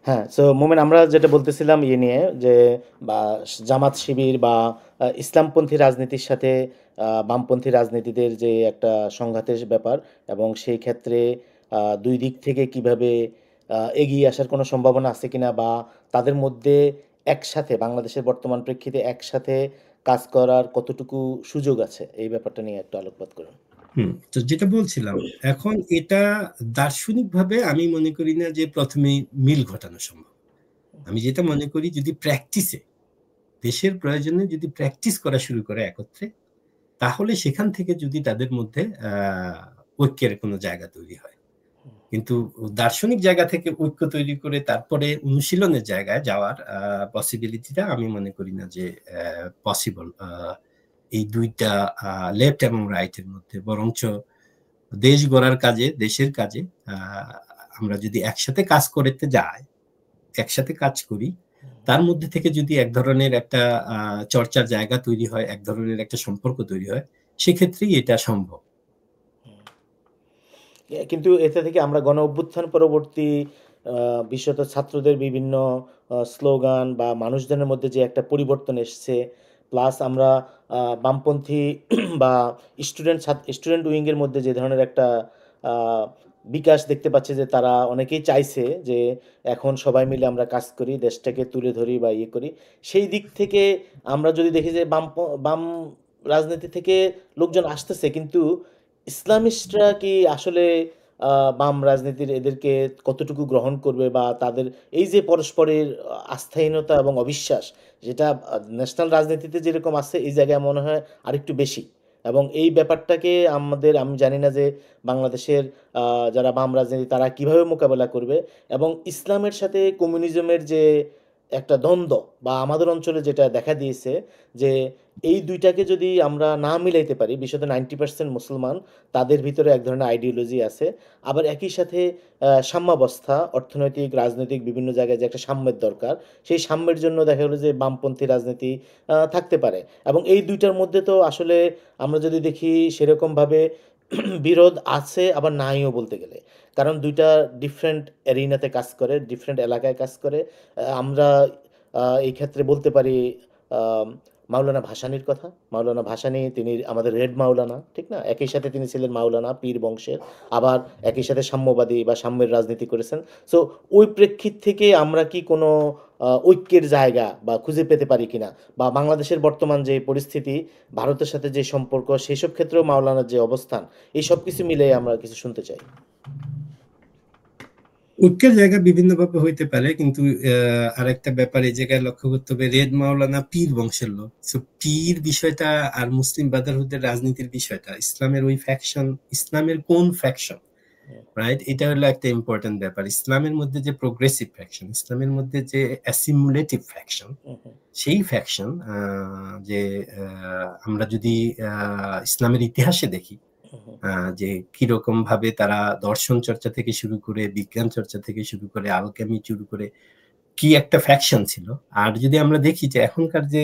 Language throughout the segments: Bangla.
হ্যাঁ, সো মোমেন আমরা যেটা বলতেছিলাম ইয়ে নিয়ে যে বা জামাত শিবির বা ইসলামপন্থী রাজনীতির সাথে বামপন্থী রাজনীতিদের যে একটা সংঘাতের ব্যাপার এবং সেই ক্ষেত্রে দুই দিক থেকে কিভাবে এগিয়ে আসার কোনো সম্ভাবনা আছে কিনা বা তাদের মধ্যে একসাথে বাংলাদেশের বর্তমান প্রেক্ষিতে একসাথে কাজ করার কতটুকু সুযোগ আছে এই ব্যাপারটা নিয়ে একটু আলোকপাত করুন। তো যেটা বলছিলাম, এখন এটা দার্শনিক ভাবে আমি মনে করি না যে প্রথমে মিল ঘটানো সম্ভব। আমি যেটা মনে করি, যদি প্র্যাকটিসে, দেশের প্রয়োজনে যদি প্র্যাকটিস করা শুরু করে একত্রে, তাহলে সেখান থেকে যদি তাদের মধ্যে ঐক্যের কোনো জায়গা তৈরি হয়। কিন্তু দার্শনিক জায়গা থেকে ঐক্য তৈরি করে তারপরে অনুশীলনের জায়গায় যাওয়ার পসিবিলিটিটা আমি মনে করি না যে পসিবল এই দুইটা লেফট এবং রাইটের মধ্যে। বরঞ্চ দেশ গড়ার কাজে, দেশের কাজে আমরা যদি একসাথে কাজ করতে যাই, একসাথে কাজ করি, তার মধ্যে থেকে যদি এক ধরনের একটা চর্চার জায়গা তৈরি হয়, এক ধরনের একটা সম্পর্ক তৈরি হয়, সেক্ষেত্রেই এটা সম্ভব। কিন্তু এতে থেকে আমরা গণ অভ্যুত্থান পরবর্তী বিশেষত ছাত্রদের বিভিন্ন স্লোগান বা মানুষজনের মধ্যে যে একটা পরিবর্তন এসছে, প্লাস আমরা বামপন্থী বা স্টুডেন্ট উইংয়ের মধ্যে যে ধরনের একটা আহ, বিকাশ দেখতে পাচ্ছে, যে তারা অনেকেই চাইছে যে এখন সবাই মিলে আমরা কাজ করি, দেশটাকে তুলে ধরি বা ইয়ে করি। সেই দিক থেকে আমরা যদি দেখি যে বাম রাজনীতি থেকে লোকজন আসতেছে, কিন্তু ইসলামিস্টরা কি আসলে বাম রাজনীতির এদেরকে কতটুকু গ্রহণ করবে, বা তাদের এই যে পরস্পরের আস্থাহীনতা এবং অবিশ্বাস, যেটা ন্যাশনাল রাজনীতিতে যেরকম আছে এই জায়গায় মনে হয় আরেকটু বেশি। এবং এই ব্যাপারটাকে আমি জানি না যে বাংলাদেশের যারা বাম রাজনীতি তারা কিভাবে মোকাবেলা করবে, এবং ইসলামের সাথে কমিউনিজমের যে একটা দ্বন্দ্ব বা আমাদের অঞ্চলে যেটা দেখা দিয়েছে, যে এই দুইটাকে যদি আমরা না মিলাইতে পারি, বিশেষত 90% মুসলমান, তাদের ভিতরে এক ধরনের আইডিওলজি আছে। আবার একই সাথে সাম্যাবস্থা, অর্থনৈতিক রাজনৈতিক বিভিন্ন জায়গায় যে একটা সাম্যের দরকার, সেই সাম্যের জন্য দেখা গেলো যে বামপন্থী রাজনীতি থাকতে পারে। এবং এই দুইটার মধ্যে তো আসলে আমরা যদি দেখি সেরকমভাবে বিরোধ আছে আবার নাইও বলতে গেলে, কারণ দুইটা ডিফারেন্ট এরিনাতে কাজ করে, ডিফারেন্ট এলাকায় কাজ করে। আমরা এই ক্ষেত্রে বলতে পারি আম, মাওলানা ভাসানীর কথা। মাওলানা ভাসানী তিনি আমাদের রেড মাওলানা, ঠিক না? একই সাথে তিনি ছিলেন মাওলানা পীর বংশের, আবার একই সাথে সাম্যবাদী বা সাম্যের রাজনীতি করেছেন। সো ওই প্রেক্ষিত থেকে আমরা কি কোনো ঐক্যের জায়গা বা খুঁজে পেতে পারি কিনা, বা বাংলাদেশের বর্তমান যে পরিস্থিতি, ভারতের সাথে যে সম্পর্ক, সেসব ক্ষেত্রেও মাওলানার যে অবস্থান, এই সব কিছু মিলে আমরা কিছু শুনতে চাই। ঐক্যের জায়গা বিভিন্ন ভাবে হইতে পারে, কিন্তু আরেকটা ব্যাপার এই জায়গায় লক্ষ্য করতে হবে, রেড মাওলানা পীর বংশের লোক। তো পীর বিষয়টা আর মুসলিম ব্রাদারহুডের রাজনীতির বিষয়টা, ইসলামের ওই ফ্যাকশন, ইসলামের কোন ফ্যাকশন, রাইট? এটা হলো একটা ইম্পর্টেন্ট ব্যাপার। ইসলামের মধ্যে যে প্রোগ্রেসিভ ফ্যাকশন, ইসলামের মধ্যে যে অ্যাসিমুলেটিভ ফ্যাকশন, সেই ফ্যাকশন যে আমরা যদি ইসলামের ইতিহাসে দেখি যে কিরকম ভাবে তারা দর্শন চর্চা থেকে শুরু করে, বিজ্ঞান চর্চা থেকে শুরু করে, আলকেমি শুরু করে, কি একটা ফ্যাকশন ছিল। আর যদি আমরা দেখি যে এখনকার যে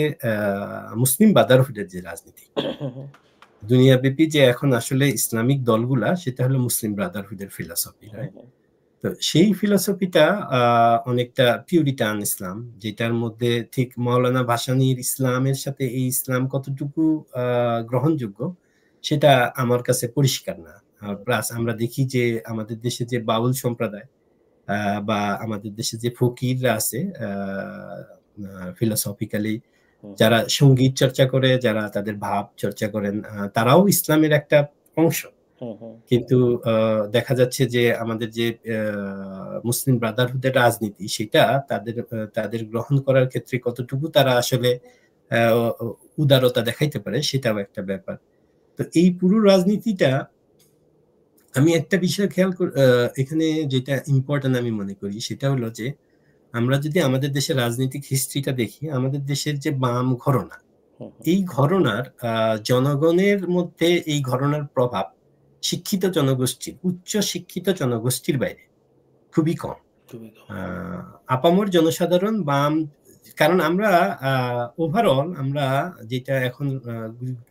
মুসলিম ব্রাদারহুডের যে রাজনীতি, দুনিয়াব্যাপী যে এখন আসলে ইসলামিক দলগুলা, সেটা হলো মুসলিম ব্রাদারহুডের ফিলসফি, রাইট? তো সেই ফিলসফিটা অনেকটা পিউরিটান ইসলাম, যেটার মধ্যে ঠিক মাওলানা ভাসানীর ইসলামের সাথে এই ইসলাম কতটুকু গ্রহণযোগ্য, সেটা আমার কাছে পরিষ্কার না। প্লাস আমরা দেখি যে আমাদের দেশে যে বাউল সম্প্রদায় বা আমাদের দেশে যে ফকিররা আছে, ফিলোসফিক্যালি যারা সঙ্গীত চর্চা করে, যারা তাদের ভাব চর্চা করেন, তারাও ইসলামের একটা অংশ। কিন্তু দেখা যাচ্ছে যে আমাদের যে মুসলিম ব্রাদারহুডের রাজনীতি, সেটা তাদের গ্রহণ করার ক্ষেত্রে কতটুকু তারা আসলে উদারতা দেখাইতে পারে, সেটাও একটা ব্যাপার। তো এই পুরো রাজনীতিটা, আমি একটা বিষয় এখানে যেটা ইম্পর্টেন্ট আমি মনে করি, সেটা হলো যে আমরা যদি আমাদের দেশের রাজনৈতিক হিস্ট্রিটা দেখি, আমাদের দেশের যে বাম ঘরানা, এই ঘরানার জনগণের মধ্যে এই ঘরানার প্রভাব শিক্ষিত জনগোষ্ঠীর, উচ্চ শিক্ষিত জনগোষ্ঠীর বাইরে খুবই কম। আপামর জনসাধারণ বাম, কারণ আমরা ওভারঅল আমরা যেটা এখন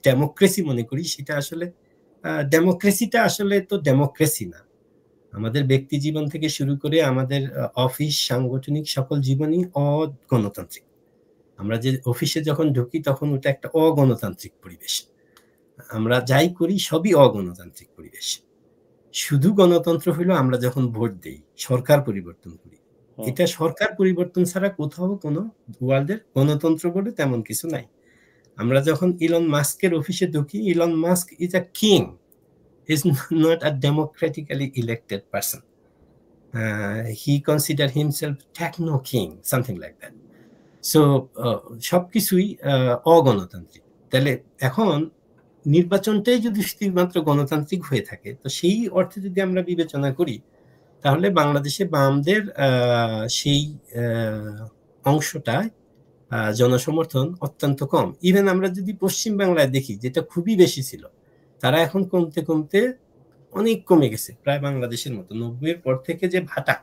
ডেমোক্রেসি মনে করি, সেটা আসলে ডেমোক্রেসিটা আসলে তো ডেমোক্রেসি না। আমাদের ব্যক্তি জীবন থেকে শুরু করে আমাদের অফিস সাংগঠনিক সকল জীবনই অগণতান্ত্রিক। আমরা যে অফিসে যখন ঢুকি তখন ওটা একটা অগণতান্ত্রিক পরিবেশ। আমরা যাই করি সবই অগণতান্ত্রিক পরিবেশ। শুধু গণতন্ত্র হলো আমরা যখন ভোট দেই, সরকার পরিবর্তন করি। এটা সরকার পরিবর্তন ছাড়া কোথাও কোনো ওয়ার্ল্ডের গণতন্ত্র বলে তেমন কিছু নাই। আমরা যখন ইলন মাস্কের অফিসে ঢুকি, Elon Musk is a king, is not a democratically elected person. He consider himself techno king, something like that. So সবকিছুই অগণতান্ত্রিক। তাহলে এখন নির্বাচনটাই যদি শুধুমাত্র গণতান্ত্রিক হয়ে থাকে, তো সেই অর্থে যদি আমরা বিবেচনা করি, তাহলে বাংলাদেশে বামদের সেই অংশটা জনসমর্থন অত্যন্ত কম। ইভেন আমরা যদি পশ্চিম বাংলায় দেখি, যেটা খুবই বেশি ছিল, তারা এখন কমতে কমতে অনেক কমে গেছে, প্রায় বাংলাদেশের মতো। 90-এর পর থেকে যে ভাটা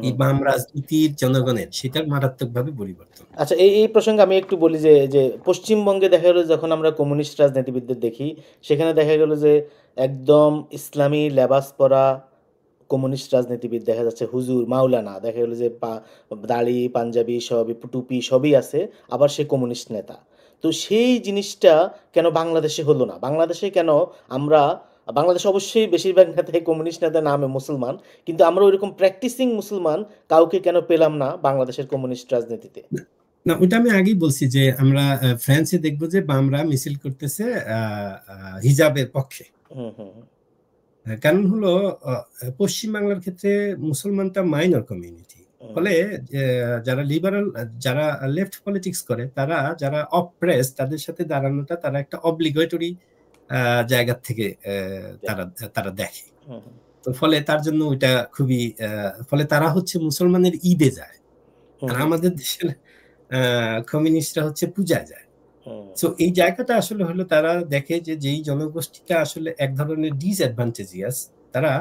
এই বাম রাজনীতির জনগণের, সেটা মারাত্মকভাবে পরিবর্তন। আচ্ছা, এই প্রসঙ্গে আমি একটু বলি যে যে পশ্চিমবঙ্গে দেখা গেল যখন আমরা কমিউনিস্ট রাজনীতিবিদদের দেখি, সেখানে দেখা গেল যে একদম ইসলামী লেবাস পরা কমিউনিস্ট রাজনীতিবিদ দেখা যাচ্ছে, হুজুর মাওলানা, দেখা গেল যে দাড়ি পাঞ্জাবি সবই, টুপি সবই আছে, আবার সে কমিউনিস্ট নেতা। তো সেই জিনিসটা কেন বাংলাদেশে হলো না? বাংলাদেশে কেন আমরা, বাংলাদেশে অবশ্যই বেশিরভাগ নেতাই কমিউনিস্ট নেতা, নামে মুসলমান, কিন্তু আমরা ওইরকম প্র্যাকটিসিং মুসলমান কাউকে কেন পেলাম না বাংলাদেশের কমিউনিস্ট রাজনীতিতে? না, ওটা আমি আগেই বলছি যে আমরা ফ্রান্সে দেখবো যে বামরা মিছিল করতেছে হিজাবের পক্ষে। কারণ হলো পশ্চিম বাংলার ক্ষেত্রে মুসলমানটা মাইনর কমিউনিটি, ফলে যারা লিবারাল, যারা লেফট পলিটিক্স করে, তারা যারা অপ্রেস, তাদের সাথে দাঁড়ানোটা তারা একটা অব্লিগেটরি জায়গা থেকে তারা দেখে। তো ফলে তার জন্য ওইটা খুবই, ফলে তারা হচ্ছে মুসলমানের ঈদে যায়, আর আমাদের দেশের কমিউনিস্টরা হচ্ছে পূজায় যায়। সো এই জায়গাটা আসলে হলো তারা দেখে যে যেই জনগোষ্ঠীটা আসলে এক ধরনের ডিসঅ্যাডভান্টেজিয়াস, তারা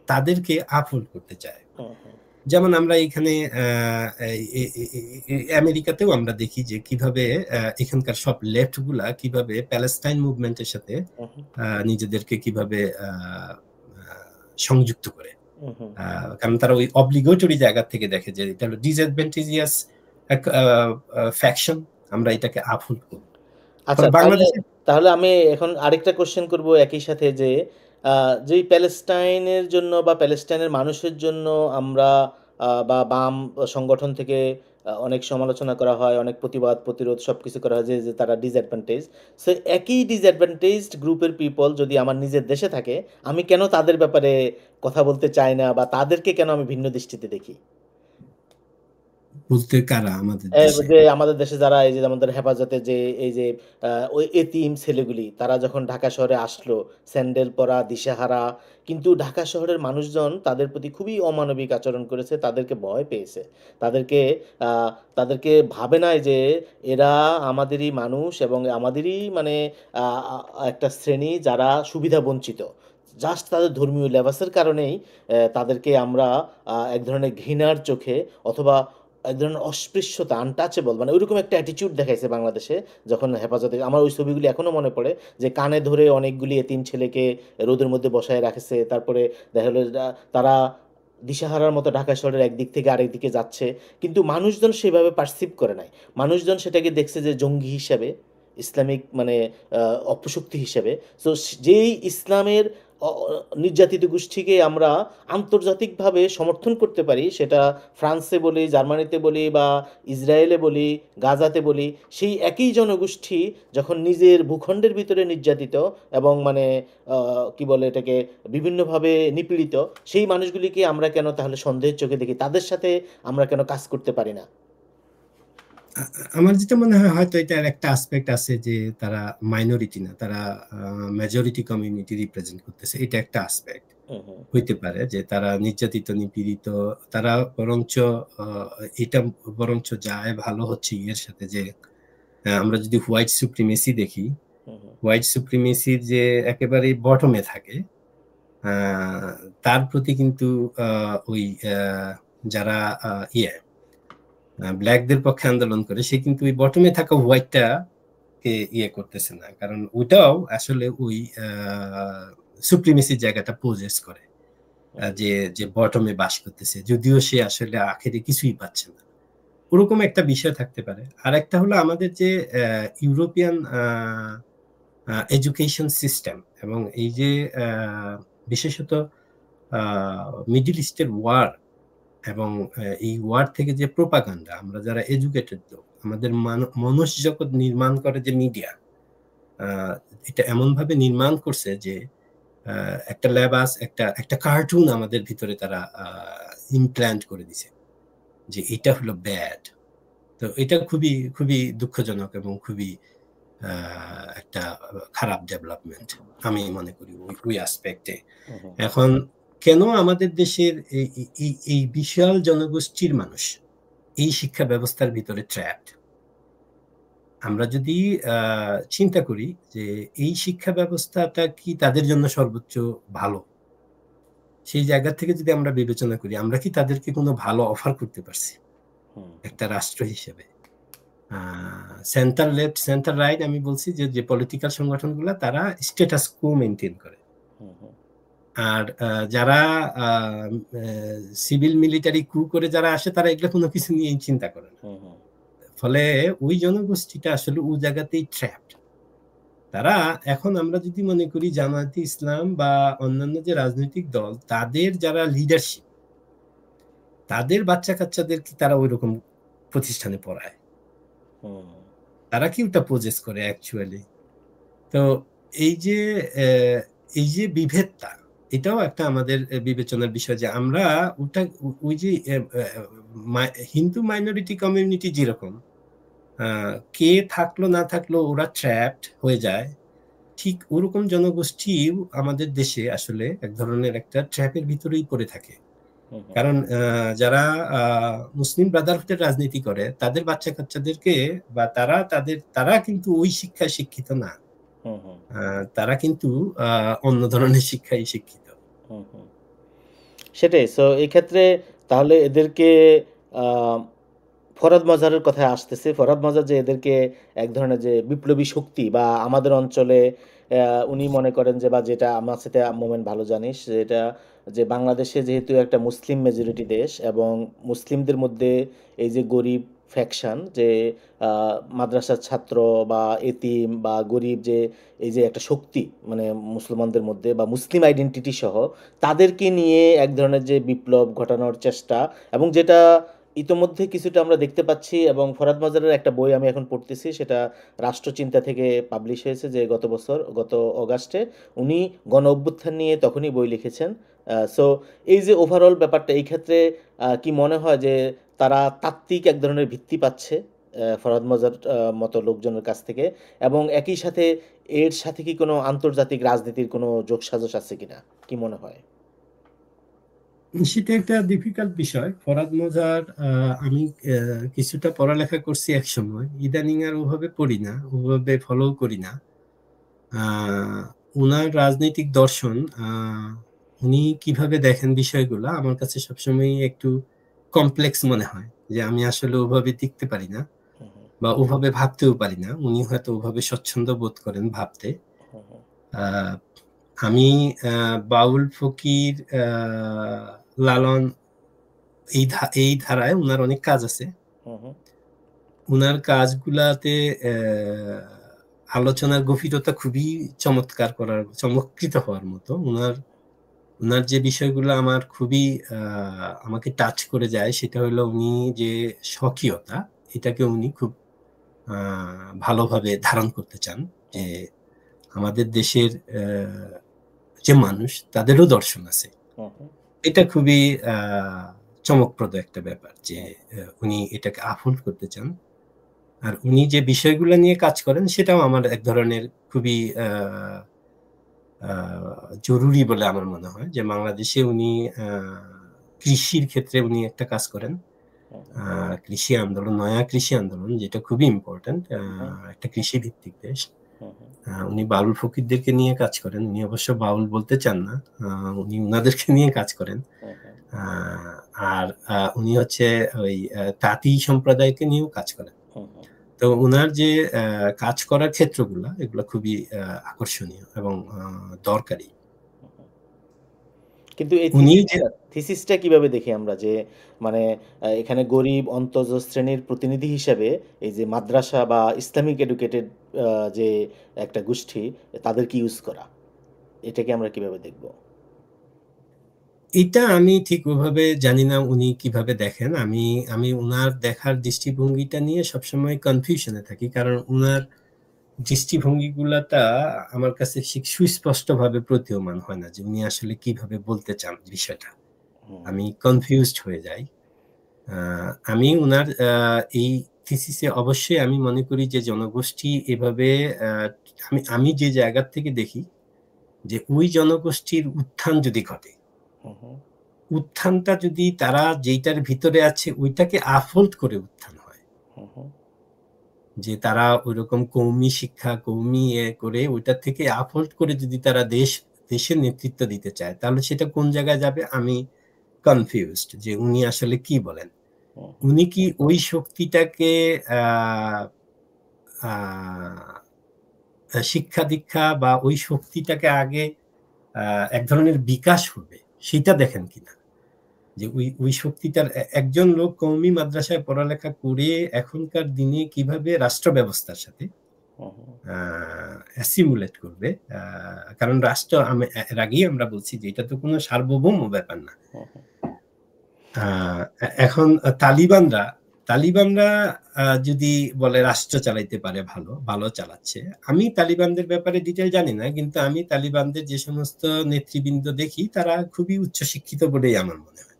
তাদেরকে আপহোল্ড করতে চায়। যেমন আমরা এখানে আমেরিকাতেও আমরা দেখি যে কিভাবে এখানকার সব লেফট গুলা কিভাবে প্যালেস্টাইন মুভমেন্টের সাথে নিজেদেরকে কিভাবে সংযুক্ত করে, কারণ তারা ওই অব্লিগেটরি জায়গা থেকে দেখে যে এটা হলো ডিসঅ্যাডভান্টেজিয়াস ফ্যাকশন, আমরা এটাকে আপহোল্ড করব। আচ্ছা, তাহলে আমি এখন আরেকটা কোশ্চেন করব একই সাথে, যে যেই প্যালেস্টাইনের জন্য বা প্যালেস্টাইনের মানুষের জন্য আমরা বা বাম সংগঠন থেকে অনেক সমালোচনা করা হয়, অনেক প্রতিবাদ প্রতিরোধ সব কিছু করা হয়, যে তারা ডিসঅ্যাডভান্টেজ। সো একই ডিসঅ্যাডভান্টেজড গ্রুপের পিপল যদি আমার নিজের দেশে থাকে, আমি কেন তাদের ব্যাপারে কথা বলতে চাই না, বা তাদেরকে কেন আমি ভিন্ন দৃষ্টিতে দেখি? বলতে কারা আমাদের দেশে? যে আমাদের দেশে যারা এই যে আমাদের হেফাজতে যে এই যে ওই এতিম ছেলেগুলি, তারা যখন ঢাকা শহরে আসলো, স্যান্ডেল পরা, দিশেহারা, কিন্তু ঢাকা শহরের মানুষজন তাদের প্রতি খুবই অমানবিক আচরণ করেছে, তাদেরকে ভয় পেয়েছে, তাদেরকে তাদেরকে ভাবে নাই যে এরা আমাদেরই মানুষ এবং আমাদেরই মানে একটা শ্রেণী যারা সুবিধা বঞ্চিত। জাস্ট তাদের ধর্মীয় লেবাসের কারণেই তাদেরকে আমরা এক ধরনের ঘৃণার চোখে, অথবা এক ধরনের অস্পৃশ্যতা, আনটাচেবল, মানে ওইরকম একটা অ্যাটিটিউড দেখাইছে বাংলাদেশে যখন হেফাজতে। আমার ওই ছবিগুলি এখনও মনে পড়ে, যে কানে ধরে অনেকগুলি এতিম ছেলেকে রোদের মধ্যে বসায় রাখেছে, তারপরে দেখা গেলো তারা দিশাহারার মতো ঢাকা শহরের একদিক থেকে আরেক দিকে যাচ্ছে, কিন্তু মানুষজন সেভাবে পারসিভ করে নাই। মানুষজন সেটাকে দেখছে যে জঙ্গি হিসাবে, ইসলামিক মানে অপশক্তি হিসেবে। সো যেই ইসলামের নির্যাতিত গোষ্ঠীকে আমরা আন্তর্জাতিকভাবে সমর্থন করতে পারি, সেটা ফ্রান্সে বলি, জার্মানিতে বলি, বা ইসরায়েলে বলি, গাজাতে বলি, সেই একই জনগোষ্ঠী যখন নিজের ভূখণ্ডের ভিতরে নির্যাতিত এবং মানে কি বলে এটাকে, বিভিন্নভাবে নিপীড়িত, সেই মানুষগুলিকে আমরা কেন তাহলে সন্দেহের চোখে দেখি? তাদের সাথে আমরা কেন কাজ করতে পারি না? আমার যেটা মনে হয়, হয়তো এটার একটা আসপেক্ট আছে যে তারা মাইনরিটি না, তারা মেজরিটি কমিউনিটি রিপ্রেজেন্ট করতেছে, এটা একটা আসপেক্ট হইতে পারে, যে তারা নির্যাতিত নিপীড়িত, তারা বরঞ্চ এটা বরঞ্চ যায় ভালো হচ্ছে এর সাথে, যে আমরা যদি হোয়াইট সুপ্রিমেসি দেখি, হোয়াইট সুপ্রিমেসির যে একেবারে বটমে থাকে, তার প্রতি কিন্তু ওই যারা ব্ল্যাকদের পক্ষে আন্দোলন করে, সে কিন্তু ওই বটমে থাকা হোয়াইটটা কে করতেছে না, কারণ ওইটাও আসলে ওই সুপ্রিমেসির জায়গাটা পোজেস করে। যে যে বটমে বাস করতেছে, যদিও সে আসলে আখেরে কিছুই পাচ্ছে না, ওরকম একটা বিষয় থাকতে পারে। আর একটা হলো আমাদের যে ইউরোপিয়ান এডুকেশন সিস্টেম, এবং এই যে বিশেষত মিডল ইস্টের ওয়ার, এবং এই ওয়ার থেকে যে প্রোপাগান্ডা, আমরা যারা এডুকেটেড লোক, আমাদের মনসজগৎ নির্মাণ করে যে মিডিয়া, এটা এমন ভাবে নির্মাণ করছে যে একটা লেবাস, একটা একটা কার্টুন আমাদের ভিতরে তারা ইমপ্ল্যান্ট করে দিছে যে এটা হলো ব্যাড। তো এটা খুবই খুবই দুঃখজনক এবং খুবই একটা খারাপ ডেভেলপমেন্ট আমি মনে করি ওই অ্যাসপেক্টে। এখন কেন আমাদের দেশের এই বিশাল জনগোষ্ঠীর মানুষ এই শিক্ষা ব্যবস্থার ভিতরে ট্র্যাপড? আমরা যদি চিন্তা করি যে এই শিক্ষা ব্যবস্থাটা কি তাদের জন্য সর্বোচ্চ ভালো, সেই জায়গা থেকে যদি আমরা বিবেচনা করি, আমরা কি তাদেরকে কোনো ভালো অফার করতে পারছি একটা রাষ্ট্র হিসেবে? সেন্টার লেফট, সেন্টার রাইট, আমি বলছি যে পলিটিক্যাল সংগঠনগুলো তারা স্ট্যাটাস কো মেনটেন করে, আর যারা সিভিল মিলিটারি কু করে যারা আসে তারা এগুলো কোনো কিছু নিয়ে চিন্তা করে না। ফলে ওই জনগোষ্ঠীটা আসলে ওই জায়গাতেই ট্র্যাপড। তারা এখন আমরা যদি মনে করি জামায়াতে ইসলাম বা অন্যান্য যে রাজনৈতিক দল, তাদের যারা লিডারশিপ, তাদের বাচ্চা কাচ্চাদের কি তারা ওই রকম প্রতিষ্ঠানে পড়ায়? তারা কি ওটা প্রজেস করে অ্যাকচুয়ালি? তো এই যে বিভেদটা, এটাও একটা আমাদের বিবেচনার বিষয়, যে আমরা ওটা ওই যে হিন্দু মাইনরিটি কমিউনিটি যেরকম কে থাকলো না থাকলো ওরা ট্র্যাপড হয়ে যায়, ঠিক ওরকম জনগোষ্ঠীও আমাদের দেশে আসলে এক ধরনের একটা ট্র্যাপের ভিতরেই পড়ে থাকে। কারণ যারা মুসলিম ব্রাদারহুডের রাজনীতি করে, তাদের বাচ্চা কাচ্চাদেরকে বা তারা কিন্তু ওই শিক্ষায় শিক্ষিত না, তারা কিন্তু অন্য ধরনের শিক্ষায় শিক্ষিত। সেটাই। সো এই ক্ষেত্রে তাহলে এদেরকে ফরহাদ মজহারের কথায় আসতেছে। ফরহাদ মজহার যে এদেরকে এক ধরনের যে বিপ্লবী শক্তি বা আমাদের অঞ্চলে উনি মনে করেন যে, বা যেটা আমার সাথে মোমেন্ট ভালো জানিস, যেটা যে বাংলাদেশে যেহেতু একটা মুসলিম মেজরিটি দেশ, এবং মুসলিমদের মধ্যে এই যে গরিব ফ্যাকশন, যে মাদ্রাসার ছাত্র বা এতিম বা গরিব, যে এই যে একটা শক্তি মানে মুসলমানদের মধ্যে বা মুসলিম আইডেন্টিটি সহ, তাদেরকে নিয়ে এক ধরনের যে বিপ্লব ঘটানোর চেষ্টা, এবং যেটা ইতোমধ্যে কিছুটা আমরা দেখতে পাচ্ছি। এবং ফরহাদ মজহারের একটা বই আমি এখন পড়তেছি, সেটা রাষ্ট্রচিন্তা থেকে পাবলিশ হয়েছে, যে গত অগাস্টে উনি গণ অভ্যুত্থান নিয়ে তখনই বই লিখেছেন। সো এই যে ওভারঅল ব্যাপারটা, এই ক্ষেত্রে কি মনে হয় যে তারা তাত্ত্বিক এক ধরনের ভিত্তি পাচ্ছে ফরহাদ মজহার মতো লোকজনের কাছ থেকে, এবং একই সাথে এর সাথে কি কোনো আন্তর্জাতিক রাজনীতির কোনো যোগসাজশ আছে কিনা, কি মনে হয়? সেটা একটা ডিফিকাল্ট বিষয়। ফরহাদ মজহার আমি কিছুটা পড়ালেখা করছি এক সময়, ইদানিং আর ওভাবে পড়ি না, ওভাবে ফলো করি না। উনার রাজনৈতিক দর্শন, উনি কিভাবে দেখেন বিষয়গুলো, আমার কাছে সবসময় একটু কমপ্লেক্স মনে হয়, যে আমি আসলে ওভাবে দেখতে পারি না বা ওভাবে ভাবতেও পারি না। উনি হয়তো ওভাবে স্বচ্ছন্দ বোধ করেন ভাবতে। আমি বাউল ফকির, লালন, এই ধারায় উনার অনেক কাজ আছে। উনার কাজগুলাতে আলোচনার গভীরতা খুবই চমৎকৃত হওয়ার মতো। উনার যে বিষয়গুলো আমার খুবই আমাকে টাচ করে যায়, সেটা হলো উনি যে স্বকীয়তা, এটাকে উনি খুব ভালোভাবে ধারণ করতে চান, যে আমাদের দেশের যে মানুষ, তাদেরও দর্শন আছে। এটা খুবই চমকপ্রদ একটা ব্যাপার, যে উনি এটাকে আফোল্ড করতে চান। আর উনি যে বিষয়গুলো নিয়ে কাজ করেন, সেটাও আমার এক ধরনের খুবই জরুরি বলে আমার মনে হয়, যে বাংলাদেশে উনি কৃষির ক্ষেত্রে উনি একটা কাজ করেন, কৃষি আন্দোলন, নয়া কৃষি আন্দোলন, যেটা খুবই ইম্পর্টেন্ট, একটা কৃষি ভিত্তিক দেশ। উনি বাউল ফকিরদেরকে নিয়ে কাজ করেন। উনি অবশ্য বাউল বলতে চান না, উনি উনাদেরকে নিয়ে কাজ করেন। আর উনি হচ্ছে ওই তাঁতি সম্প্রদায়কে নিয়েও কাজ করেন। তো উনার যে কাজ করার ক্ষেত্রগুলো, এগুলো খুবই আকর্ষণীয় এবং দরকারি। কিন্তু এই উনি যে থিসিসটা কিভাবে দেখি আমরা যে মানে এখানে গরিব অন্তঃজ শ্রেণীর প্রতিনিধি হিসেবে এই যে মাদ্রাসা বা ইসলামিক এডুকেটেড যে একটা গোষ্ঠী তাদেরকে ইউজ করা, এটাকে আমরা কিভাবে দেখব? এটা আমি ঠিক ওভাবে জানি না উনি কিভাবে দেখেন। আমি আমি উনার দেখার দৃষ্টিভঙ্গিটা নিয়ে সবসময় কনফিউশনে থাকি, কারণ উনার দৃষ্টিভঙ্গিগুলাটা আমার কাছে সুস্পষ্টভাবে প্রতীয়মান হয় না যে উনি আসলে কিভাবে বলতে চান বিষয়টা। আমি কনফিউজড হয়ে যাই। আমি উনার এই থিসিসে অবশ্যই আমি মনে করি যে জনগোষ্ঠী এভাবে আমি আমি যে জায়গা থেকে দেখি যে ওই জনগোষ্ঠীর উত্থান যদি ঘটে, উত্থানটা যদি তারা যেটার ভিতরে আছে ওইটাকে আফোল্ড করে উত্থান হয়, যে তারা ওইরকম কৌমি শিক্ষা কৌমি করে ওইটা থেকে আফোল্ড করে যদি তারা দেশের নেতৃত্ব দিতে চায়, তাহলে সেটা কোন জায়গায় যাবে আমি কনফিউজড যে উনি আসলে কি বলেন। উনি কি ওই শক্তিটাকে শিক্ষা দীক্ষা বা ওই শক্তিটাকে আগে এক ধরনের বিকাশ হবে সেটা দেখেন কিনা, যে ওই শক্তিটার একজন লোক কওমি মাদ্রাসায় পড়ালেখা করে এখনকার দিনে কিভাবে রাষ্ট্র ব্যবস্থার সাথে অ্যাসিমুলেট করবে। কারণ রাষ্ট্র এর আগেই আমরা বলছি যে এটা তো কোনো সার্বভৌম ব্যাপার না। এখন তালিবানরা যদি বলে রাষ্ট্র চালাইতে পারে, ভালো ভালো চালাচ্ছে। আমি তালিবানদের ব্যাপারে ডিটেল জানি না, কিন্তু আমি তালিবানদের যে সমস্ত নেতৃবৃন্দ দেখি তারা খুবই উচ্চশিক্ষিত বলেই আমার মনে হয়।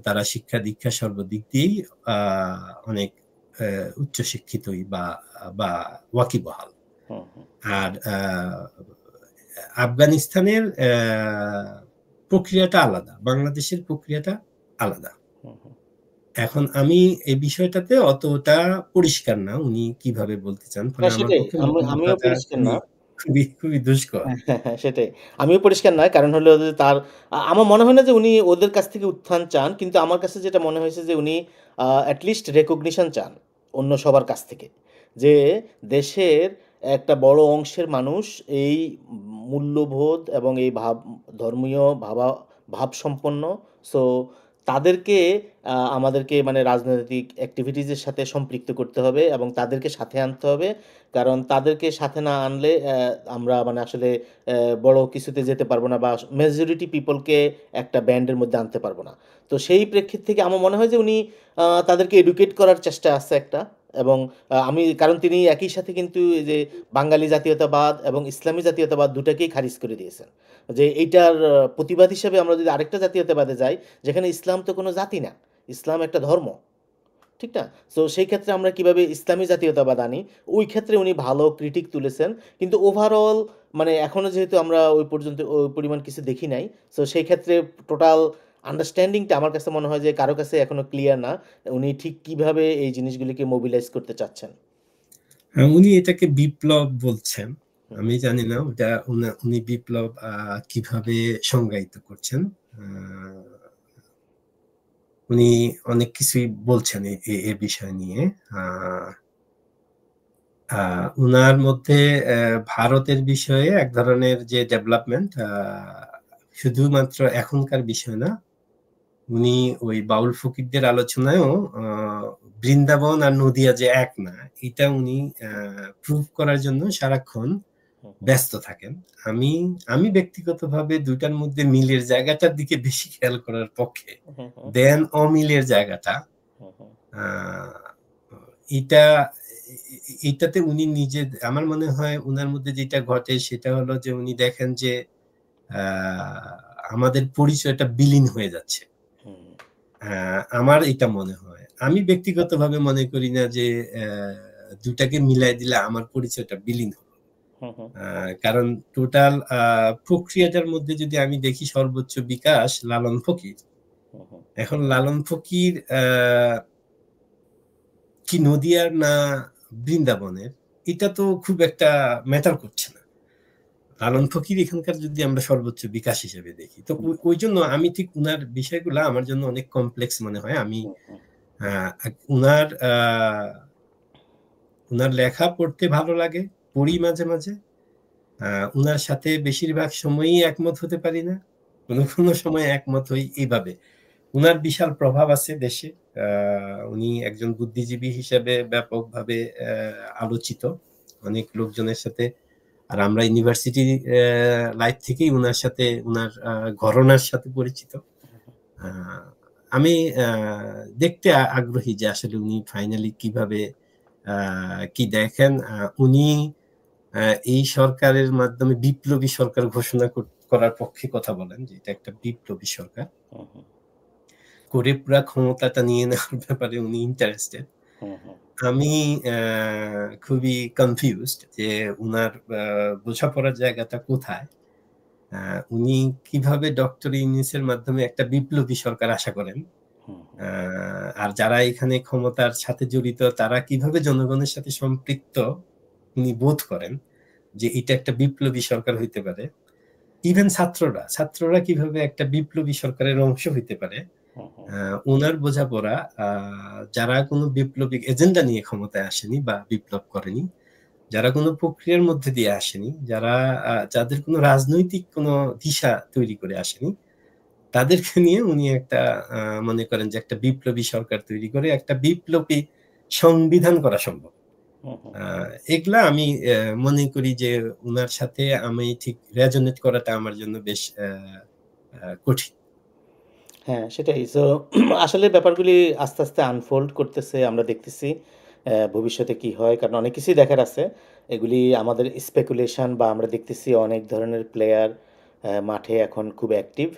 তারা শিক্ষা দীক্ষা সর্বদিক দিয়েই অনেক উচ্চশিক্ষিতই বা ওয়াকিবহাল। আর আফগানিস্তানের প্রক্রিয়াটা আলাদা, বাংলাদেশের প্রক্রিয়াটা আলাদা। এখন আমি এই বিষয়টাতে অতটা পরিষ্কার না উনি কিভাবে বলতে চান, ফলে আমার পক্ষে আমিও পরিষ্কার না। খুবই দুষ্কর। সেটাই, আমিও পরিষ্কার নয়, কারণ হলো যে তার আমার মনে হয় না যে উনি ওদের কাছ থেকে উত্থান চান, কিন্তু আমার কাছে যেটা মনে হয়েছে যে উনি অ্যাটলিস্ট রেকগনিশন চান অন্য সবার কাছ থেকে, যে দেশের একটা বড় অংশের মানুষ এই মূল্যবোধ এবং এই ধর্মীয় ভাবসম্পন্ন। সো তাদেরকে আমাদেরকে মানে রাজনৈতিক অ্যাক্টিভিটিজের সাথে সম্পৃক্ত করতে হবে এবং তাদেরকে সাথে আনতে হবে, কারণ তাদেরকে সাথে না আনলে আমরা মানে আসলে বড় কিছুতে যেতে পারবো না বা মেজরিটি পিপলকে একটা ব্যান্ডের মধ্যে আনতে পারবো না। তো সেই প্রেক্ষিত থেকে আমার মনে হয় যে উনি তাদেরকে এডুকেট করার চেষ্টা আছে একটা। এবং কারণ তিনি একই সাথে কিন্তু এই যে বাঙালি জাতীয়তাবাদ এবং ইসলামী জাতীয়তাবাদ দুটাকেই খারিজ করে দিয়েছেন, যে এইটার প্রতিবাদ হিসেবে আমরা যদি আরেকটা জাতীয়তাবাদে যাই, যেখানে ইসলাম তো কোনো জাতি না, ইসলাম একটা ধর্ম, ঠিক না? সো সেই ক্ষেত্রে আমরা কিভাবে ইসলামী জাতীয়তাবাদ আনি, ওই ক্ষেত্রে উনি ভালো ক্রিটিক তুলেছেন। কিন্তু ওভারঅল মানে এখনও যেহেতু আমরা ওই পর্যন্ত ওই পরিমাণ কিছু দেখি নাই, সো সেই ক্ষেত্রে টোটাল আন্ডারস্ট্যান্ডিংটা আমার কাছে মনে হয় যে কারো কাছে এখনো ক্লিয়ার না উনি ঠিক কিভাবে এই জিনিসগুলিকে মোবিলাইজ করতে চাচ্ছেন। উনি এটাকে বিপ্লব বলছেন, আমি জানি না ওটা উনি বিপ্লব কিভাবে সংজ্ঞায়িত করছেন। উনি অনেক কিছুই বলছেন এ বিষয় নিয়ে। উনার মধ্যে ভারতের বিষয়ে এক ধরনের যে ডেভেলপমেন্ট, শুধুমাত্র এখনকার বিষয় না, উনি ওই বাউল ফকিরদের আলোচনায়ও বৃন্দাবন আর নদিয়া যে এক না, এটা উনি প্রুভ করার জন্য সারাক্ষণ ব্যস্ত থাকেন। আমি ব্যক্তিগতভাবে দুইটার মধ্যে মিলের জায়গাটার দিকে বেশি খেয়াল করার পক্ষে দেন অমিলের জায়গাটা। এটাতে উনি নিজে, আমার মনে হয় উনার মধ্যে যেটা ঘটে সেটা হলো যে উনি দেখেন যে আমাদের পরিচয়টা বিলীন হয়ে যাচ্ছে। আমার এটা মনে হয়, আমি ব্যক্তিগতভাবে মনে করি না যে দুটাকে মিলাই দিলে আমার পরিচয়টা বিলীন হবে। কারণ টোটাল প্রক্রিয়াটার মধ্যে যদি আমি দেখি সর্বোচ্চ বিকাশ লালন ফকির। এখন লালন ফকির কি নদিয়ার না বৃন্দাবনের, এটা তো খুব একটা ম্যাটার করছে না। লালন ফকির এখানকার যদি আমরা সর্বোচ্চ বিকাশ হিসেবে দেখি, তো ওই জন্য আমি ঠিক উনার বিষয়গুলো আমার জন্য অনেক কমপ্লেক্স মনে হয়। আমি উনার লেখা পড়তে ভালো লাগে, পড়ি মাঝে মাঝে। উনার সাথে বেশিরভাগ সময়ই একমত হতে পারি না, কোনো সময় একমত হই এইভাবে। উনার বিশাল প্রভাব আছে দেশে। উনি একজন বুদ্ধিজীবী হিসেবে ব্যাপকভাবে আলোচিত অনেক লোকজনের সাথে। আর আমরা ইউনিভার্সিটি লাইফ থেকেই উনার সাথে, উনার ঘরানার সাথে পরিচিত। আহ, আমি দেখতে আগ্রহী যে আসলে উনি ফাইনালি কিভাবে কি দেখেন। উনি এই সরকারের মাধ্যমে বিপ্লবী সরকার ঘোষণা করার পক্ষে কথা বলেন, যে এটা একটা বিপ্লবী সরকার হুম, হুম, করে পুরা ক্ষমতাটা নিয়ে নেওয়ার ব্যাপারে উনি ইন্টারেস্টেড। হুম, হুম, আমি খুবই কনফিউজড যে উনার বোঝাপড়ার জায়গাটা কোথায়। উনি কিভাবে ডক্টর ইউনূসের মাধ্যমে একটা বিপ্লবী সরকার আশা করেন, হুম, হুম, আর যারা এখানে ক্ষমতার সাথে জড়িত তারা কিভাবে জনগণের সাথে সম্পৃক্ত উনি বোধ করেন যে এটা একটা বিপ্লবী সরকার হইতে পারে। ইভেন ছাত্ররা কিভাবে একটা বিপ্লবী সরকারের অংশ হইতে পারে। হুম, হুম, ওনার বোঝাপড়া, যারা কোনো বিপ্লবিক এজেন্ডা নিয়ে ক্ষমতায় আসেনি বা বিপ্লব করেনি, যারা কোনো প্রক্রিয়ার মধ্যে দিয়ে আসেনি, যাদের কোনো রাজনৈতিক কোনো দিশা তৈরি করে আসেনি, তাদেরকে নিয়ে উনি একটা মনে করেন যে একটা বিপ্লবী সরকার তৈরি করে একটা বিপ্লবী সংবিধান করা সম্ভব। হুম, হুম। এগুলা আমি মনে করি যে উনার সাথে আমি ঠিক রেজোনেট করাটা আমার জন্য বেশ কঠিন। হ্যাঁ, সেটাই। সো আসলে ব্যাপারগুলি আস্তে, আস্তে আনফোল্ড করতেছে। আমরা দেখতেছি ভবিষ্যতে কি হয়। কারণ অনেক কিছুই দেখার আছে। এগুলি আমাদের স্পেকুলেশন বা আমরা দেখতেছি অনেক ধরনের প্লেয়ার মাঠে এখন খুব অ্যাক্টিভ।